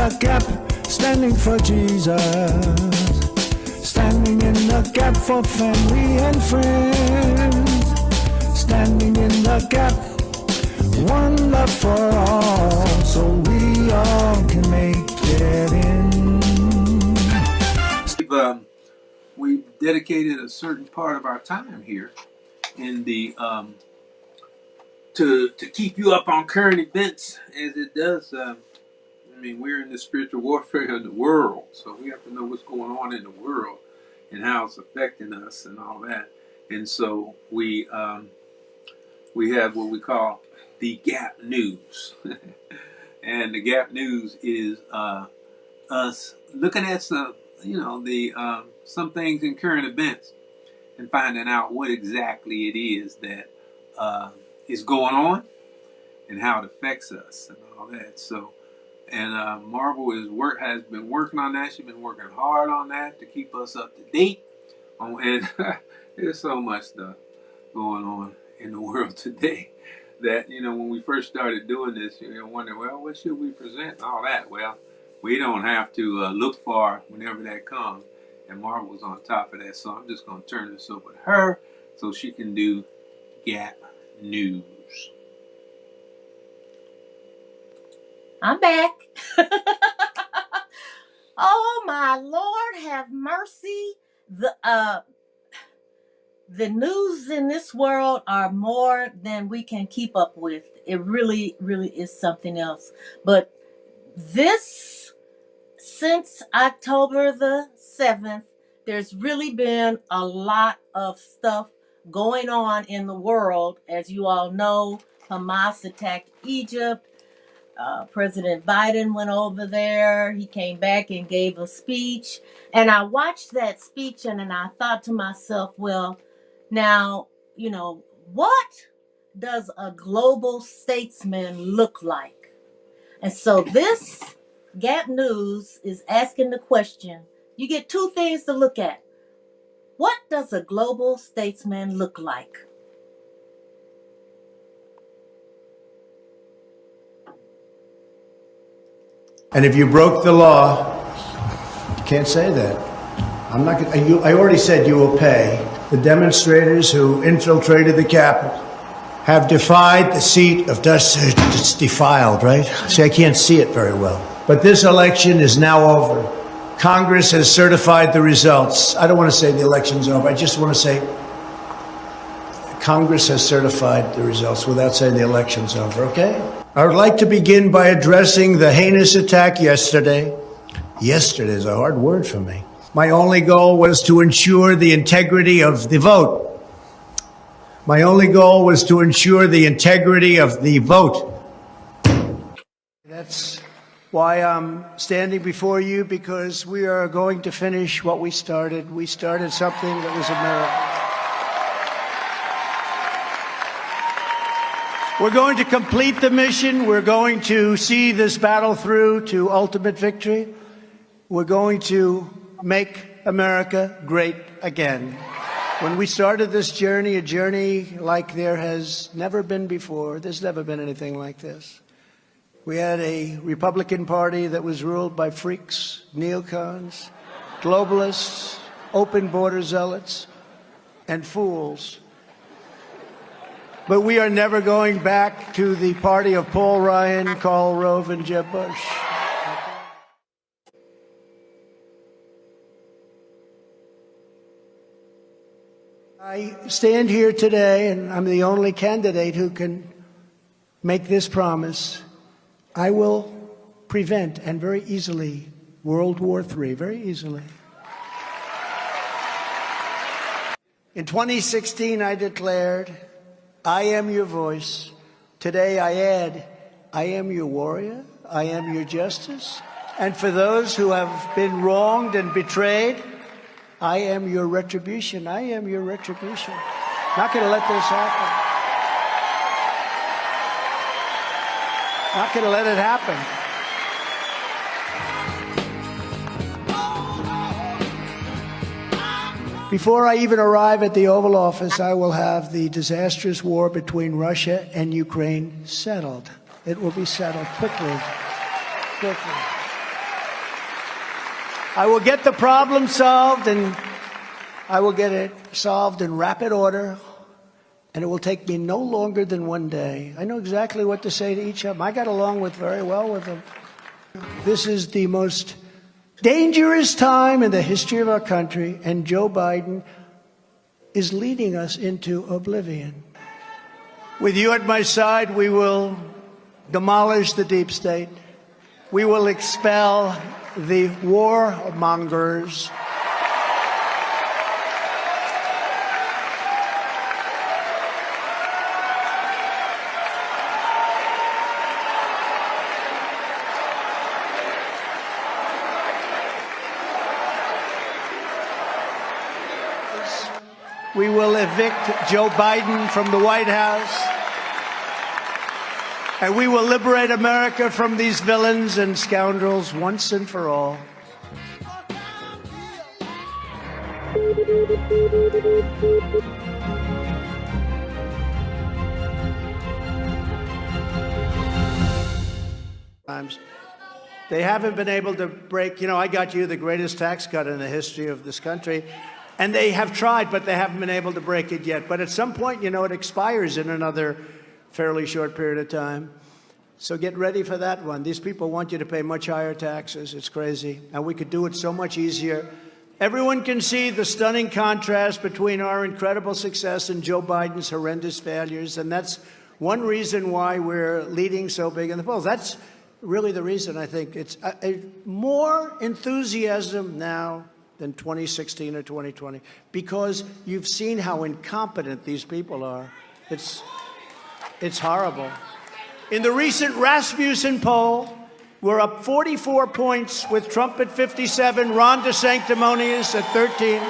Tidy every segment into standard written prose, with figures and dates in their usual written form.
the gap, standing for Jesus. Standing in the gap for family and friends. Standing in the gap, one love for all, so we all can make it in. We've dedicated a certain part of our time here in the to keep you up on current events as it does. I mean, we're in the spiritual warfare in the world, so we have to know what's going on in the world and how it's affecting us and all that. And so we have what we call the Gap News, and the Gap News is us looking at some, some things in current events and finding out what exactly it is that is going on and how it affects us and all that. So. And Marvel has been working on that. She's been working hard on that to keep us up to date. And there's so much stuff going on in the world today that, when we first started doing this, you wonder, well, what should we present and all that? Well, we don't have to look far whenever that comes. And Marvel was on top of that. So I'm just going to turn this over to her so she can do Gap News. I'm back. Oh my Lord, have mercy. The news in this world are more than we can keep up with. It really, really is something else. But since October the 7th, there's really been a lot of stuff going on in the world. As you all know, Hamas attacked Egypt. President Biden went over there. He came back and gave a speech. And I watched that speech and I thought to myself, well, now, what does a global statesman look like? And so this Gap News is asking the question. You get two things to look at. What does a global statesman look like? And if you broke the law, you can't say that. I already said you will pay. The demonstrators who infiltrated the Capitol have defied the seat of justice. It's defiled, right? See, I can't see it very well. But this election is now over. Congress has certified the results. I don't want to say the election's over. I just want to say Congress has certified the results without saying the election's over, okay? I would like to begin by addressing the heinous attack yesterday. Yesterday is a hard word for me. My only goal was to ensure the integrity of the vote. My only goal was to ensure the integrity of the vote. That's why I'm standing before you, because we are going to finish what we started. We started something that was a miracle. We're going to complete the mission. We're going to see this battle through to ultimate victory. We're going to make America great again. When we started this journey, a journey like there has never been before, there's never been anything like this. We had a Republican Party that was ruled by freaks, neocons, globalists, open border zealots, and fools. But we are never going back to the party of Paul Ryan, Karl Rove, and Jeb Bush. I stand here today, and I'm the only candidate who can make this promise. I will prevent, and very easily, World War III, very easily. In 2016, I declared, I am your voice. Today I add, I am your warrior. I am your justice. And for those who have been wronged and betrayed, I am your retribution. I am your retribution. Not going to let this happen. Not going to let it happen. Before I even arrive at the Oval Office, I will have the disastrous war between Russia and Ukraine settled. It will be settled quickly. Quickly. I will get the problem solved, and I will get it solved in rapid order, and it will take me no longer than one day. I know exactly what to say to each of them. I got along very well with them. This is the most dangerous time in the history of our country, and Joe Biden is leading us into oblivion. With you at my side, we will demolish the deep state. We will expel the warmongers. We will evict Joe Biden from the White House. And we will liberate America from these villains and scoundrels once and for all. They haven't been able to break, I got you the greatest tax cut in the history of this country. And they have tried, but they haven't been able to break it yet. But at some point, it expires in another fairly short period of time. So get ready for that one. These people want you to pay much higher taxes. It's crazy. And we could do it so much easier. Everyone can see the stunning contrast between our incredible success and Joe Biden's horrendous failures. And that's one reason why we're leading so big in the polls. That's really the reason. I think it's more enthusiasm now than 2016 or 2020, because you've seen how incompetent these people are. It's horrible. In the recent Rasmussen poll, we're up 44 points with Trump at 57, Ron DeSanctimonious at 13,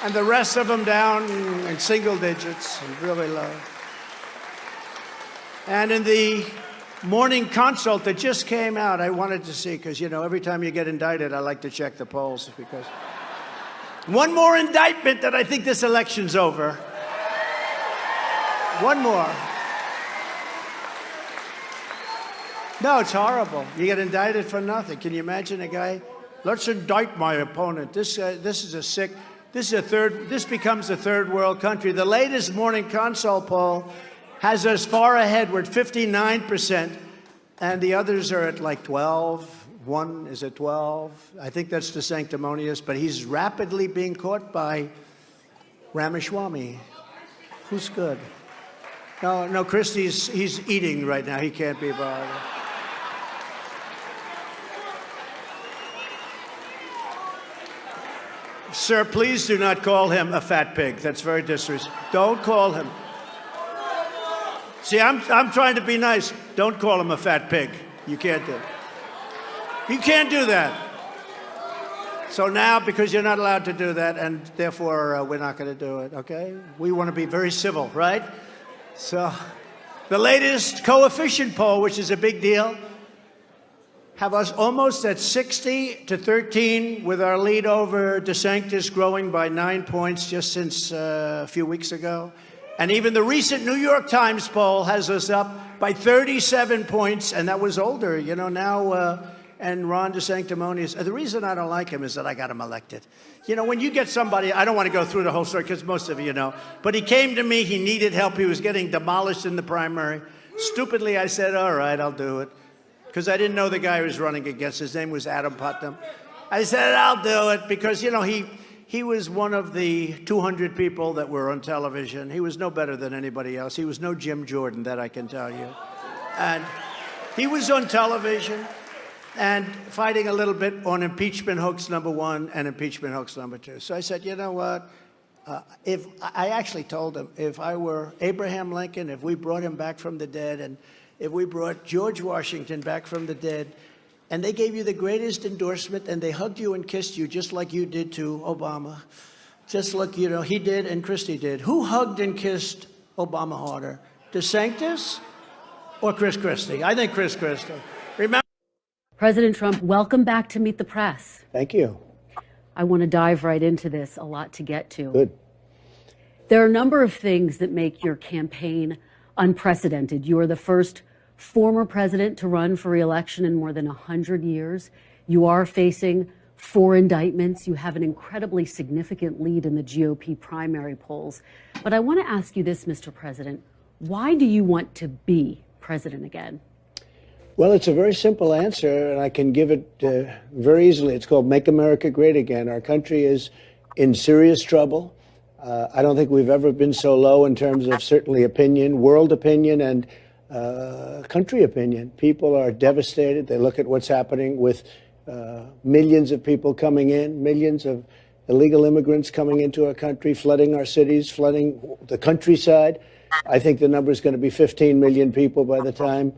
and the rest of them down in single digits and really low. And in the morning consult that just came out, I wanted to see, because, every time you get indicted, I like to check the polls, because one more indictment that I think this election's over. One more. No, it's horrible. You get indicted for nothing. Can you imagine a guy? Let's indict my opponent. This becomes a third world country. The latest morning consult poll has us far ahead. We're at 59%, and the others are at like 12. One is at 12. I think that's DeSanctimonious, but he's rapidly being caught by Ramaswamy. Who's good? No, Christie's, he's eating right now. He can't be bothered. Sir, please do not call him a fat pig. That's very disrespectful. Don't call him. See, I'm trying to be nice. Don't call him a fat pig. You can't do it. You can't do that. So now, because you're not allowed to do that, and therefore we're not going to do it, okay? We want to be very civil, right? So the latest coefficient poll, which is a big deal, have us almost at 60-13, with our lead over DeSantis growing by 9 points just since a few weeks ago. And even the recent New York Times poll has us up by 37 points, and that was older, now, and Ron DeSanctimonious. The reason I don't like him is that I got him elected. When you get somebody, I don't want to go through the whole story because most of you know, but he came to me, he needed help, he was getting demolished in the primary. Stupidly, I said, all right, I'll do it, because I didn't know the guy I was running against. His name was Adam Putnam. I said, I'll do it, because, he was one of the 200 people that were on television. He was no better than anybody else. He was no Jim Jordan, that I can tell you. And he was on television and fighting a little bit on impeachment hoax number 1 and impeachment hoax number 2. So I said, you know what? If I actually told him, if I were Abraham Lincoln, if we brought him back from the dead, and if we brought George Washington back from the dead, and they gave you the greatest endorsement, and they hugged you and kissed you just like you did to Obama, just like, he did and Christie did. Who hugged and kissed Obama harder, DeSantis or Chris Christie? I think Chris Christie. Remember? President Trump, welcome back to Meet the Press. Thank you. I want to dive right into this, a lot to get to. Good. There are a number of things that make your campaign unprecedented. You are the first former president to run for re-election in more than 100 years. You are facing 4 indictments. You have an incredibly significant lead in the GOP primary polls. But I want to ask you this, Mr. President. Why do you want to be president again? Well, it's a very simple answer, and I can give it very easily. It's called Make America Great Again. Our country is in serious trouble. I don't think we've ever been so low in terms of certainly opinion, world opinion, and country opinion. People are devastated. They look at what's happening with millions of people coming in, millions of illegal immigrants coming into our country, flooding our cities, flooding the countryside. I think the number is going to be 15 million people by the time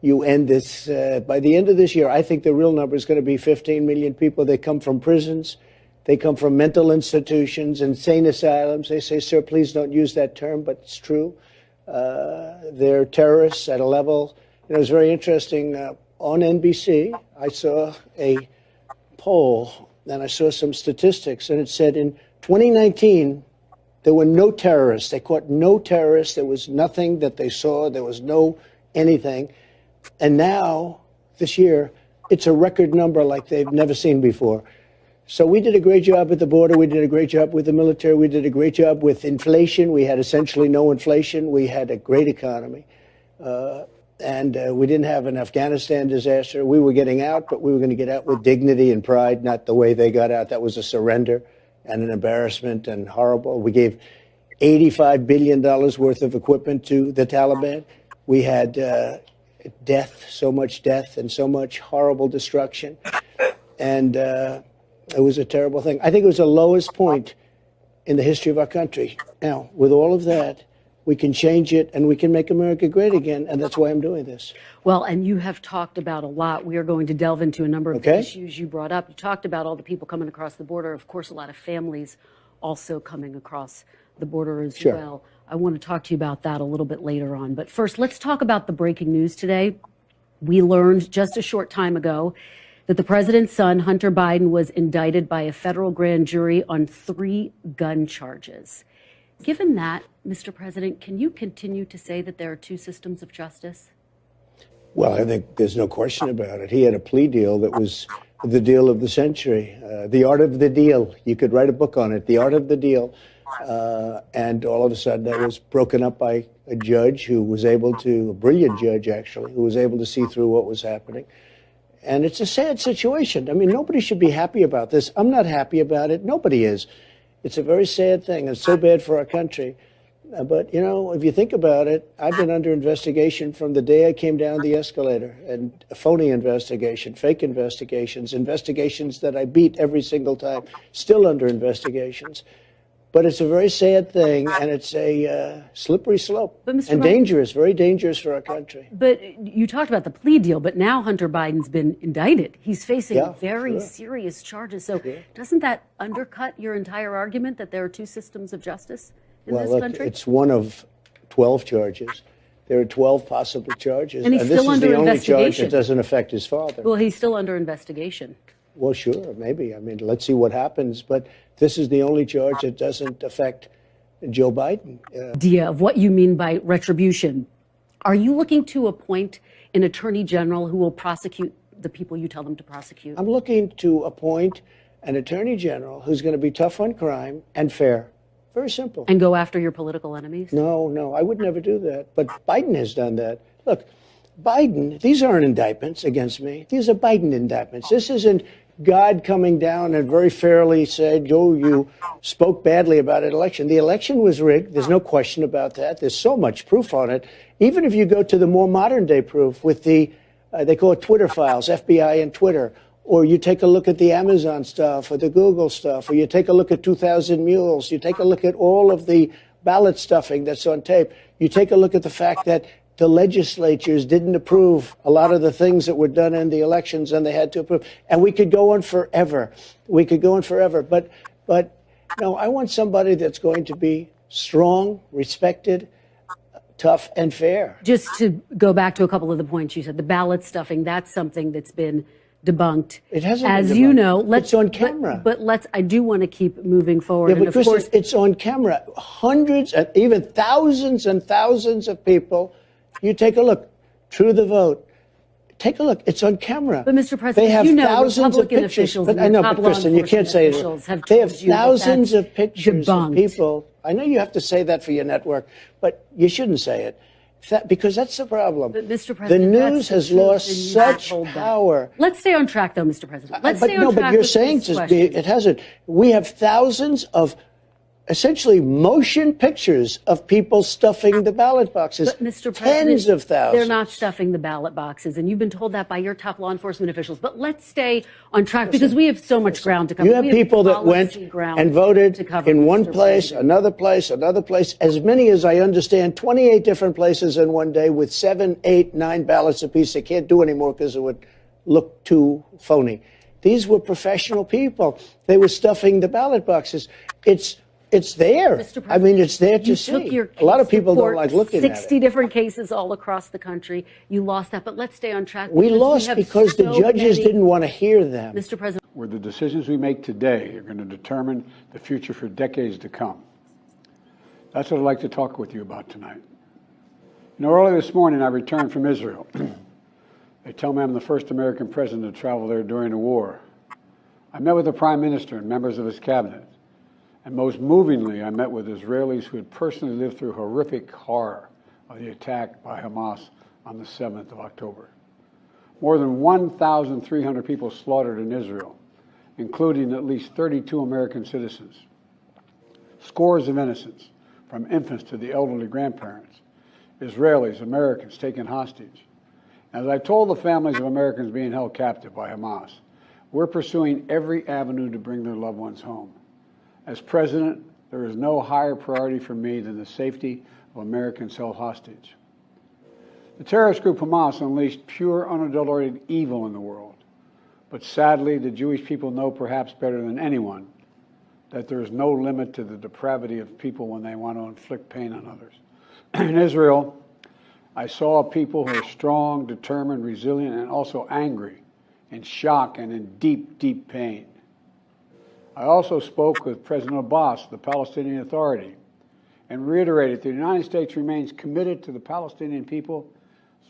you end this. By the end of this year, I think the real number is going to be 15 million people. They come from prisons. They come from mental institutions, insane asylums. They say, sir, please don't use that term, but it's true. They're terrorists at a level. It was very interesting. On NBC, I saw a poll, and I saw some statistics, and it said in 2019, there were no terrorists. They caught no terrorists. There was nothing that they saw. There was no anything. And now, this year, it's a record number like they've never seen before. So we did a great job at the border. We did a great job with the military. We did a great job with inflation. We had essentially no inflation. We had a great economy. And we didn't have an Afghanistan disaster. We were getting out, but we were going to get out with dignity and pride, not the way they got out. That was a surrender and an embarrassment and horrible. We gave $85 billion worth of equipment to the Taliban. We had death, so much death and so much horrible destruction. And it was a terrible thing. I think it was the lowest point in the history of our country. Now, with all of that, we can change it and we can make America great again. And that's why I'm doing this. Well, and you have talked about a lot. We are going to delve into a number of the issues you brought up. You talked about all the people coming across the border. Of course, a lot of families also coming across the border as well. I want to talk to you about that a little bit later on. But first, let's talk about the breaking news today. We learned just a short time ago that the president's son, Hunter Biden, was indicted by a federal grand jury on 3 gun charges. Given that, Mr. President, can you continue to say that there are 2 systems of justice? Well, I think there's no question about it. He had a plea deal that was the deal of the century, the art of the deal. You could write a book on it, the art of the deal. And all of a sudden that was broken up by a judge who was able to, a brilliant judge actually, who was able to see through what was happening. And it's a sad situation. I mean, nobody should be happy about this. I'm not happy about it. Nobody is. It's a very sad thing. It's so bad for our country. But, you know, if you think about it, I've been under investigation from the day I came down the escalator, and a phony investigation, fake investigations, investigations that I beat every single time, still under investigations. But it's a very sad thing, and it's a slippery slope, and dangerous, very dangerous for our country. But you talked about the plea deal, but now Hunter Biden's been indicted. He's facing very serious charges. So doesn't that undercut your entire argument that there are 2 systems of justice in this country? It's one of 12 charges. There are 12 possible charges. And he's still under investigation. This is the only charge that doesn't affect his father. Well, he's still under investigation. Well, sure, maybe. I mean, let's see what happens. But this is the only charge that doesn't affect Joe Biden. Idea of what you mean by retribution. Are you looking to appoint an attorney general who will prosecute the people you tell them to prosecute? I'm looking to appoint an attorney general who's going to be tough on crime and fair. Very simple. And go after your political enemies? No, I would never do that. But Biden has done that. Look, Biden, these aren't indictments against me. These are Biden indictments. This isn't God coming down and very fairly said, oh, you spoke badly about an election. The election was rigged. There's no question about that. There's so much proof on it. Even if you go to the more modern day proof with the, they call it Twitter files, FBI and Twitter, or you take a look at the Amazon stuff or the Google stuff, or you take a look at 2000 Mules, you take a look at all of the ballot stuffing that's on tape, you take a look at the fact that the legislatures didn't approve a lot of the things that were done in the elections, and they had to approve. And we could go on forever. We could go on forever. But no, I want somebody that's going to be strong, respected, tough, and fair. Just to go back to a couple of the points you said, the ballot stuffing, that's something that's been debunked. It hasn't As been debunked. you know, it's on camera. But I do want to keep moving forward. Yeah, but and of course, it's on camera. Hundreds and even thousands and thousands of people. You take a look. through the vote. Take a look. It's on camera. But, Mr. President, they have you know, thousands of Republican pictures. officials But and I know, top but law Kristen, you can't enforcement say officials have they have told you that thousands that's of pictures of debunked. people. I know you have to say that for your network, but you shouldn't say it. Because that's the problem. But, Mr. The President, news that's the has truth, lost and you such told that. power. Let's stay on track, though, Mr. President. Let's But stay on no, track but you're with saying this question. it hasn't. We have thousands of essentially motion pictures of people stuffing the ballot boxes. But, Mr. President, tens of thousands. they're not stuffing the ballot boxes, and you've been told that by your top law enforcement officials. But let's stay on track because we have so much ground to cover. You have people that went policy ground and voted to cover, in one Mr. place, President. another place, another place, as many as I understand, 28 different places in one day with 7, 8, 9 ballots apiece. They can't do anymore because it would look too phony. These were professional people. They were stuffing the ballot boxes. It's there. I mean, it's there to you see. took your A lot of case people don't report, like looking 60 at it. different cases all across the country. You lost that, but let's stay on track. We because lost have because the so judges many- didn't want to hear them. Mr. President. Where the decisions we make today are going to determine the future for decades to come. That's what I'd like to talk with you about tonight. You know, early this morning I returned from Israel. They tell me I'm the first American president to travel there during the war. I met with the Prime Minister and members of his cabinet. And most movingly, I met with Israelis who had personally lived through horrific horror of the attack by Hamas on the 7th of October. More than 1,300 people slaughtered in Israel, including at least 32 American citizens. Scores of innocents, from infants to the elderly grandparents. Israelis, Americans taken hostage. As I told the families of Americans being held captive by Hamas, we're pursuing every avenue to bring their loved ones home. As president, there is no higher priority for me than the safety of Americans held hostage. The terrorist group Hamas unleashed pure, unadulterated evil in the world. But sadly, the Jewish people know perhaps better than anyone that there is no limit to the depravity of people when they want to inflict pain on others. In Israel, I saw people who are strong, determined, resilient, and also angry, in shock and in deep, deep pain. I also spoke with President Abbas, the Palestinian Authority, and reiterated that the United States remains committed to the Palestinian people's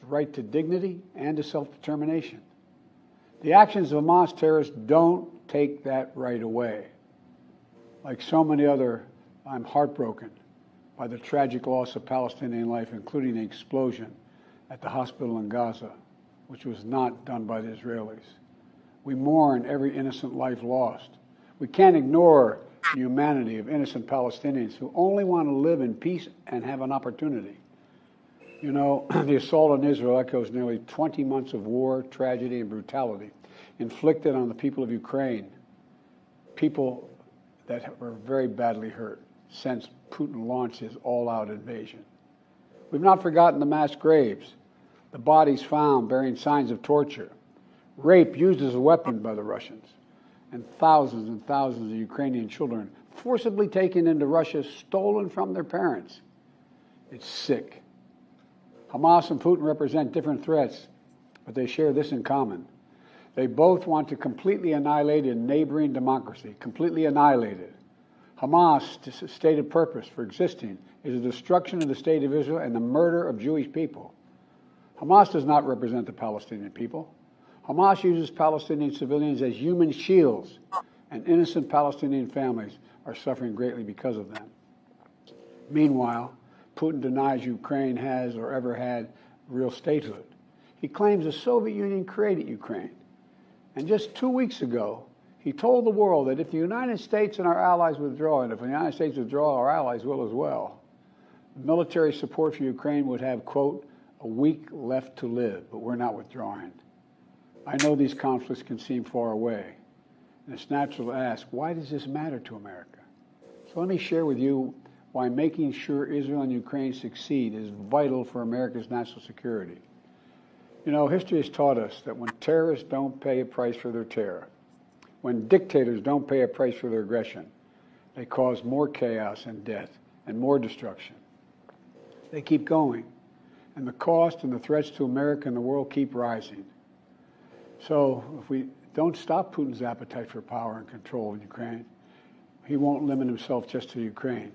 right to dignity and to self-determination. The actions of Hamas terrorists don't take that right away. Like so many other, I'm heartbroken by the tragic loss of Palestinian life, including the explosion at the hospital in Gaza, which was not done by the Israelis. We mourn every innocent life lost. We can't ignore the humanity of innocent Palestinians who only want to live in peace and have an opportunity. You know, the assault on Israel echoes nearly 20 months of war, tragedy, and brutality inflicted on the people of Ukraine, people that were very badly hurt since Putin launched his all-out invasion. We've not forgotten the mass graves, the bodies found bearing signs of torture, rape used as a weapon by the Russians, and thousands of Ukrainian children forcibly taken into Russia, stolen from their parents. It's sick. Hamas and Putin represent different threats, but they share this in common. They both want to completely annihilate a neighboring democracy, completely annihilate it. Hamas' stated purpose for existing is the destruction of the state of Israel and the murder of Jewish people. Hamas does not represent the Palestinian people. Hamas uses Palestinian civilians as human shields, and innocent Palestinian families are suffering greatly because of them. Meanwhile, Putin denies Ukraine has or ever had real statehood. He claims the Soviet Union created Ukraine. And just 2 weeks ago, he told the world that if the United States and our allies withdraw, and if the United States withdraw, our allies will as well, military support for Ukraine would have, quote, a week left to live, but we're not withdrawing. I know these conflicts can seem far away, and it's natural to ask, why does this matter to America? So let me share with you why making sure Israel and Ukraine succeed is vital for America's national security. You know, history has taught us that when terrorists don't pay a price for their terror, when dictators don't pay a price for their aggression, they cause more chaos and death and more destruction. They keep going, and the cost and the threats to America and the world keep rising. So if we don't stop Putin's appetite for power and control in Ukraine, he won't limit himself just to Ukraine.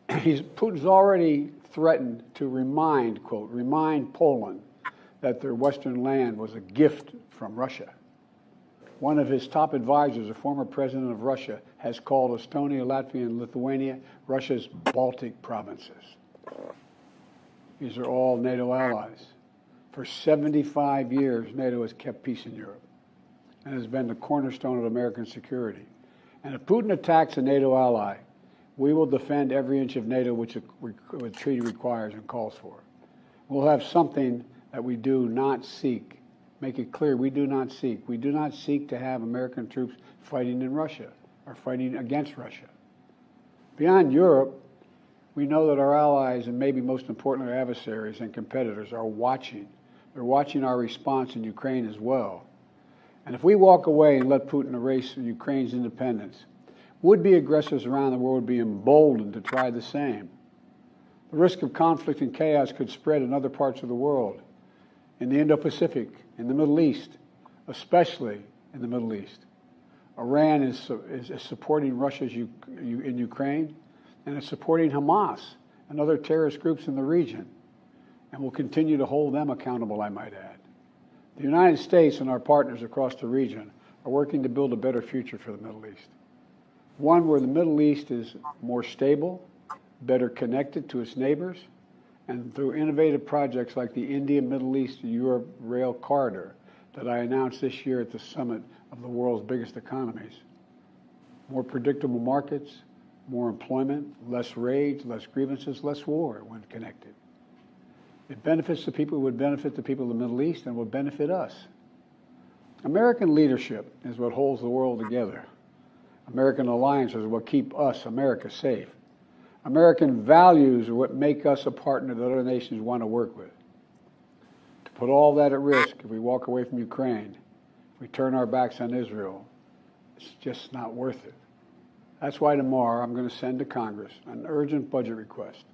Putin's already threatened to remind, quote, remind Poland that their Western land was a gift from Russia. One of his top advisors, a former president of Russia, has called Estonia, Latvia, and Lithuania Russia's Baltic provinces. These are all NATO allies. For 75 years, NATO has kept peace in Europe and has been the cornerstone of American security. And if Putin attacks a NATO ally, we will defend every inch of NATO which the treaty requires and calls for. We'll have something that we do not seek. Make it clear, we do not seek. We do not seek to have American troops fighting in Russia or fighting against Russia. Beyond Europe, we know that our allies, and maybe most importantly our adversaries and competitors, are watching. They're watching our response in Ukraine as well. And if we walk away and let Putin erase Ukraine's independence, would-be aggressors around the world would be emboldened to try the same. The risk of conflict and chaos could spread in other parts of the world, in the Indo-Pacific, in the Middle East, especially in the Middle East. Iran is supporting Russia in Ukraine, and is supporting Hamas and other terrorist groups in the region, and will continue to hold them accountable, I might add. The United States and our partners across the region are working to build a better future for the Middle East. One where the Middle East is more stable, better connected to its neighbors, and through innovative projects like the India-Middle East-Europe Rail Corridor that I announced this year at the summit of the world's biggest economies. More predictable markets, more employment, less rage, less grievances, less war when connected. It benefits the people, it would benefit the people of the Middle East, and would benefit us. American leadership is what holds the world together. American alliances are what keep us, America, safe. American values are what make us a partner that other nations want to work with. To put all that at risk, if we walk away from Ukraine, if we turn our backs on Israel, it's just not worth it. That's why tomorrow I'm going to send to Congress an urgent budget request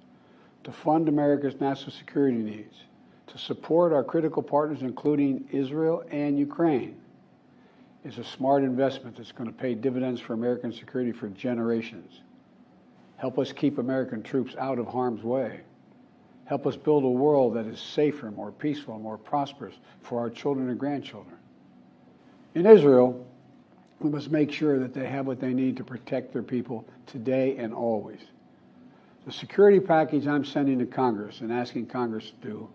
to fund America's national security needs, to support our critical partners, including Israel and Ukraine. It's a smart investment that's going to pay dividends for American security for generations. Help us keep American troops out of harm's way. Help us build a world that is safer, more peaceful, more prosperous for our children and grandchildren. In Israel, we must make sure that they have what they need to protect their people today and always. The security package I'm sending to Congress and asking Congress to do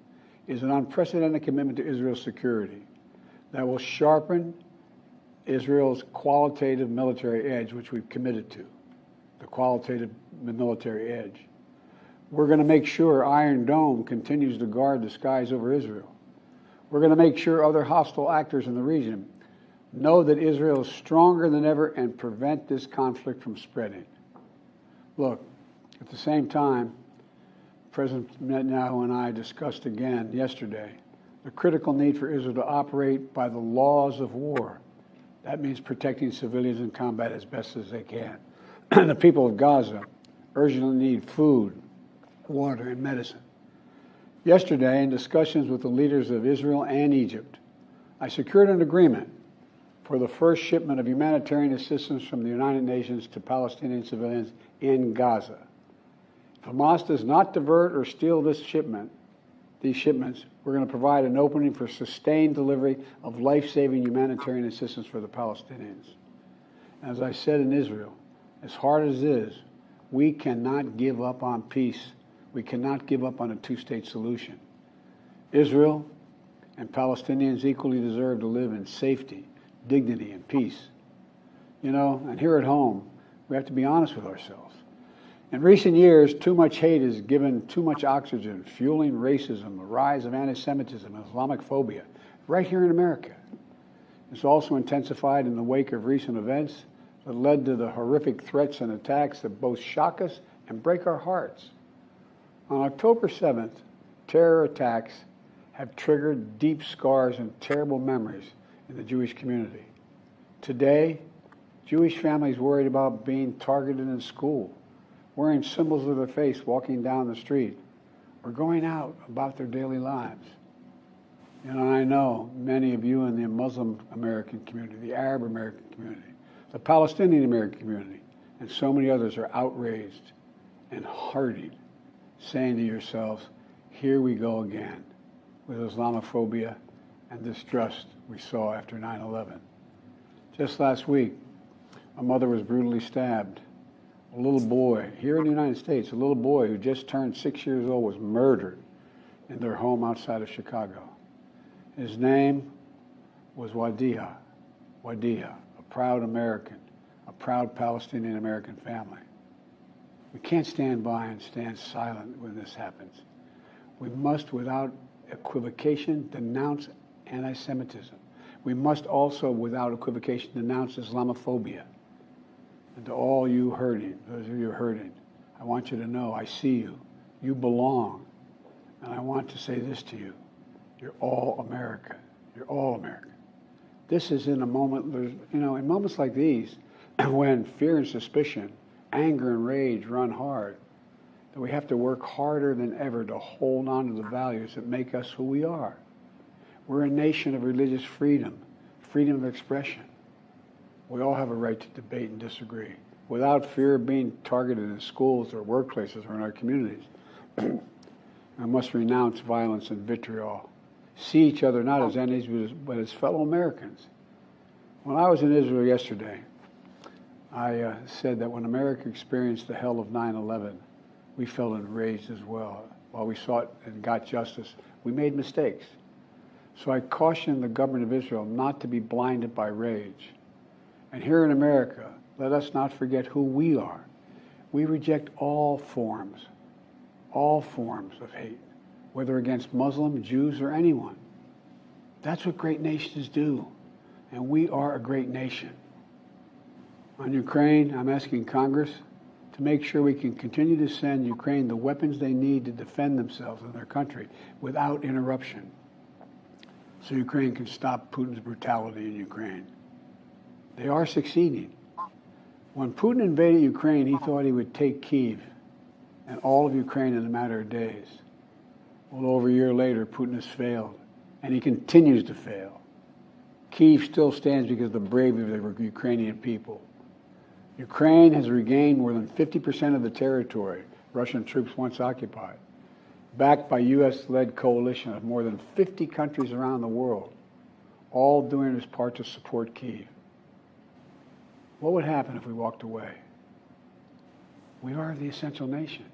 is an unprecedented commitment to Israel's security that will sharpen Israel's qualitative military edge, which we've committed to, the qualitative military edge. We're going to make sure Iron Dome continues to guard the skies over Israel. We're going to make sure other hostile actors in the region know that Israel is stronger than ever and prevent this conflict from spreading. Look, at the same time, President Netanyahu and I discussed again yesterday the critical need for Israel to operate by the laws of war. That means protecting civilians in combat as best as they can. The people of Gaza urgently need food, water, and medicine. Yesterday, in discussions with the leaders of Israel and Egypt, I secured an agreement for the first shipment of humanitarian assistance from the United Nations to Palestinian civilians in Gaza. If Hamas does not divert or steal these shipments, we're going to provide an opening for sustained delivery of life-saving humanitarian assistance for the Palestinians. As I said in Israel, as hard as it is, we cannot give up on peace. We cannot give up on a two-state solution. Israel and Palestinians equally deserve to live in safety, dignity, and peace. You know, and here at home, we have to be honest with ourselves. In recent years, too much hate has given too much oxygen, fueling racism, the rise of anti-Semitism, and Islamic phobia, right here in America. It's also intensified in the wake of recent events that led to the horrific threats and attacks that both shock us and break our hearts. On October 7th, terror attacks have triggered deep scars and terrible memories in the Jewish community. Today, Jewish families worried about being targeted in school, wearing symbols of their faith, walking down the street, or going out about their daily lives. And I know many of you in the Muslim American community, the Arab American community, the Palestinian American community, and so many others are outraged and heartened, saying to yourselves, here we go again. with Islamophobia and distrust we saw after 9/11. Just last week, a mother was brutally stabbed. A little boy, here in the United States, a little boy who just turned 6 years old was murdered in their home outside of Chicago. His name was Wadiha, a proud American, a proud Palestinian American family. We can't stand by and stand silent when this happens. We must, without equivocation, denounce anti-Semitism. We must also, without equivocation, denounce Islamophobia. And to all you hurting, those of you hurting, I want you to know I see you. You belong. And I want to say this to you. You're all America. You're all America. This is in a moment, in moments like these, when fear and suspicion, anger and rage run hard, that we have to work harder than ever to hold on to the values that make us who we are. We're a nation of religious freedom, freedom of expression. We all have a right to debate and disagree without fear of being targeted in schools or workplaces or in our communities. We must renounce violence and vitriol. See each other not as enemies, but as fellow Americans. When I was in Israel yesterday, I said that when America experienced the hell of 9/11, we felt enraged as well. While we sought and got justice, we made mistakes. So I cautioned the government of Israel not to be blinded by rage. And here in America, let us not forget who we are. We reject all forms of hate, whether against Muslims, Jews, or anyone. That's what great nations do, and we are a great nation. On Ukraine, I'm asking Congress to make sure we can continue to send Ukraine the weapons they need to defend themselves and their country without interruption, so Ukraine can stop Putin's brutality in Ukraine. They are succeeding. When Putin invaded Ukraine, he thought he would take Kyiv and all of Ukraine in a matter of days. Well, over a year later, Putin has failed, and he continues to fail. Kyiv still stands because of the bravery of the Ukrainian people. Ukraine has regained more than 50% of the territory Russian troops once occupied, backed by U.S.-led coalition of more than 50 countries around the world, all doing its part to support Kyiv. What would happen if we walked away? We are the essential nation.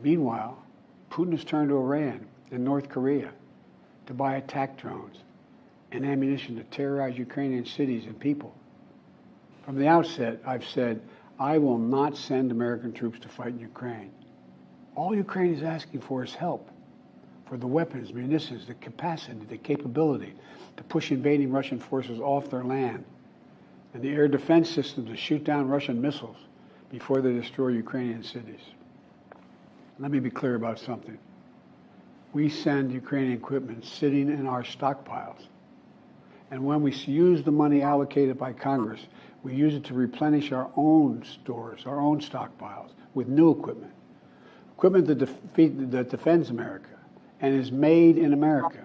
Meanwhile, Putin has turned to Iran and North Korea to buy attack drones and ammunition to terrorize Ukrainian cities and people. From the outset, I've said, I will not send American troops to fight in Ukraine. All Ukraine is asking for is help for the weapons, munitions, the capacity, the capability to push invading Russian forces off their land, and the air defense system to shoot down Russian missiles before they destroy Ukrainian cities. Let me be clear about something. We send Ukrainian equipment sitting in our stockpiles. And when we use the money allocated by Congress, we use it to replenish our own stores, our own stockpiles, with new equipment. Equipment that defends America and is made in America.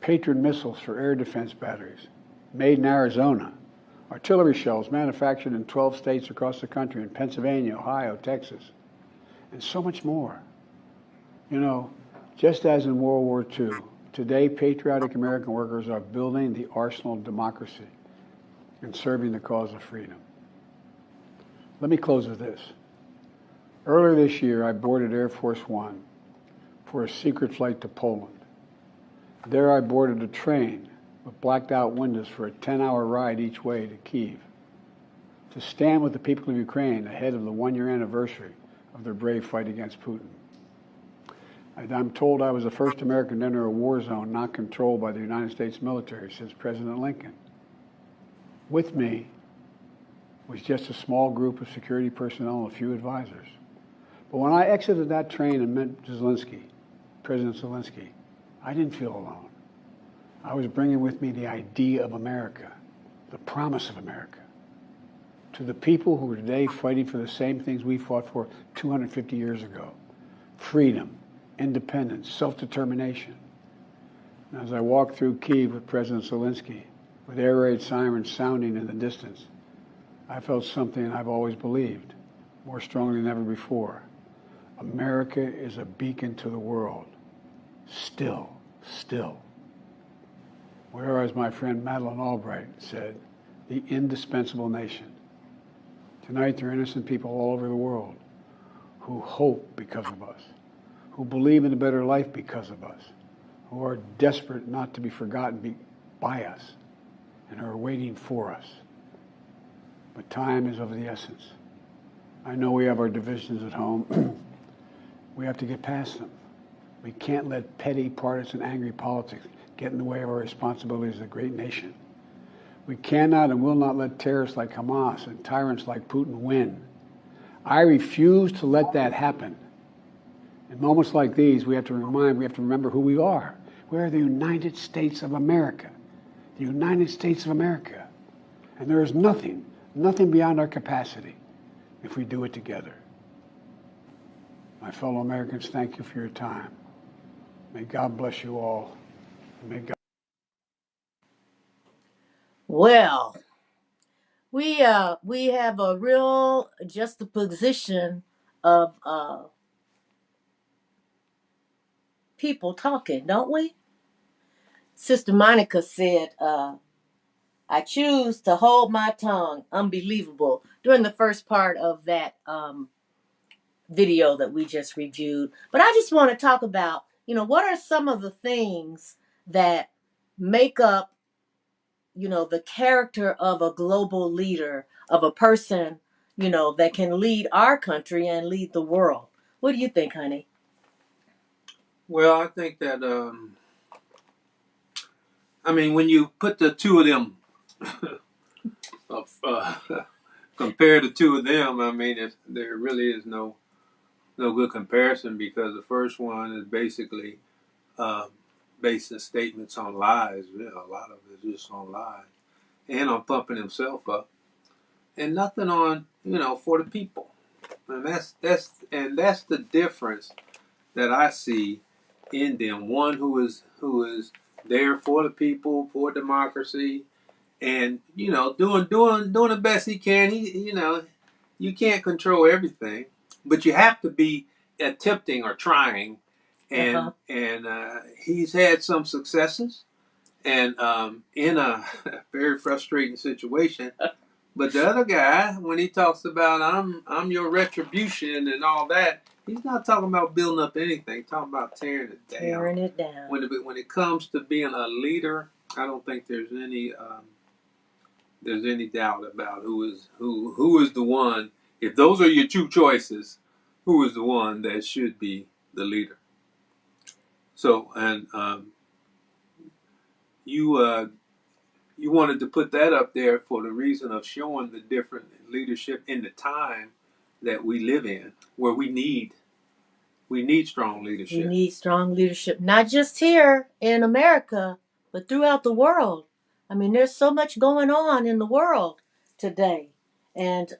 Patriot missiles for air defense batteries, made in Arizona. Artillery shells manufactured in 12 states across the country, in Pennsylvania, Ohio, Texas, and so much more. You know, just as in World War II, today patriotic American workers are building the arsenal of democracy and serving the cause of freedom. Let me close with this. Earlier this year, I boarded Air Force One for a secret flight to Poland. There I boarded a train with blacked out windows for a 10-hour ride each way to Kyiv, to stand with the people of Ukraine ahead of the one-year anniversary of their brave fight against Putin. I'm told I was the first American to enter a war zone not controlled by the United States military since President Lincoln. With me was just a small group of security personnel and a few advisors. But when I exited that train and met Zelensky, President Zelensky, I didn't feel alone. I was bringing with me the idea of America, the promise of America, to the people who are today fighting for the same things we fought for 250 years ago: freedom, independence, self-determination. And as I walked through Kyiv with President Zelensky, with air raid sirens sounding in the distance, I felt something I've always believed, more strongly than ever before. America is a beacon to the world. still. We're, as my friend Madeleine Albright said, the indispensable nation. Tonight, there are innocent people all over the world who hope because of us, who believe in a better life because of us, who are desperate not to be forgotten by us, and are waiting for us. But time is of the essence. I know we have our divisions at home. We have to get past them. We can't let petty, partisan, angry politics get in the way of our responsibilities as a great nation. We cannot and will not let terrorists like Hamas and tyrants like Putin win. I refuse to let that happen. In moments like these, we have to remember who we are. We are the United States of America. The United States of America. And there is nothing beyond our capacity if we do it together. My fellow Americans, thank you for your time. May God bless you all. May God. Well, we have a real juxtaposition of people talking, don't we? Sister Monica said, I choose to hold my tongue. Unbelievable. During the first part of that video that we just reviewed. But I just want to talk about, what are some of the things that make up, the character of a global leader, of a person, that can lead our country and lead the world. What do you think, honey? Well, I think that, when you put the two of them, compare the two of them, there really is no good comparison, because the first one is basically basing statements on lies. A lot of it is just on lies, and on pumping himself up, and nothing on for the people. And that's the difference that I see in them. One who is there for the people, for democracy, and doing the best he can. You can't control everything, but you have to be attempting or trying. And he's had some successes, and in a very frustrating situation. But the other guy, when he talks about I'm your retribution and all that, he's not talking about building up anything. He's talking about tearing it down. Tearing it down. When it comes to being a leader, I don't think there's any doubt about who is the one. If those are your two choices, who is the one that should be the leader? So, and you wanted to put that up there for the reason of showing the different leadership in the time that we live in, where we need strong leadership. We need strong leadership, not just here in America, but throughout the world. There's so much going on in the world today. And,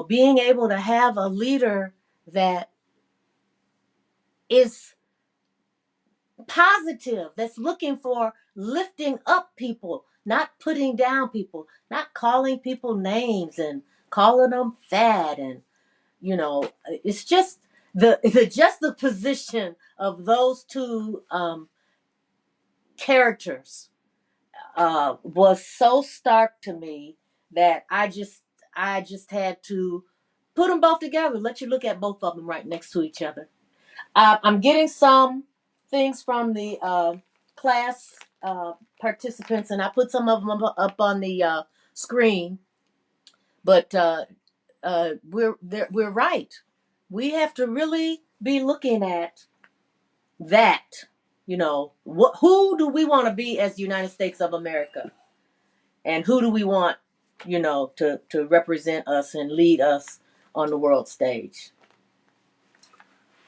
being able to have a leader that is positive, that's looking for lifting up people, not putting down people, not calling people names and calling them fat. And, it's just the juxtaposition of those two characters was so stark to me that I just had to put them both together. Let you look at both of them right next to each other. I'm getting some things from the class participants, and I put some of them up on the screen. But we're right. We have to really be looking at that. Who do we want to be as the United States of America, and who do we want, to represent us and lead us on the world stage?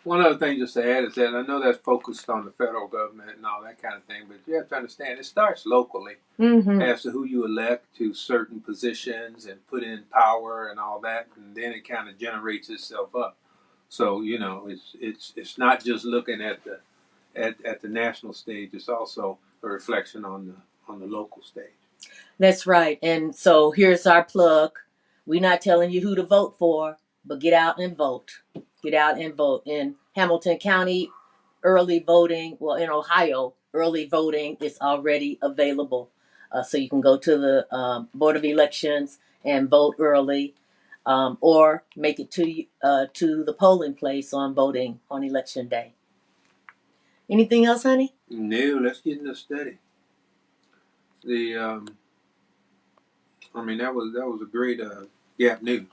One other thing just to add is that I know that's focused on the federal government and all that kind of thing, but you have to understand it starts locally as to who you elect to certain positions and put in power and all that, and then it kind of generates itself up. So it's not just looking at the national stage; it's also a reflection on the local stage. That's right. And so here's our plug. We're not telling you who to vote for, but get out and vote. Get out and vote. In Hamilton County, early voting. Well, in Ohio, early voting is already available. So you can go to the Board of Elections and vote early, or make it to the polling place on voting on election day. Anything else, honey? No, let's get in the study. I mean, that was a great Gap News.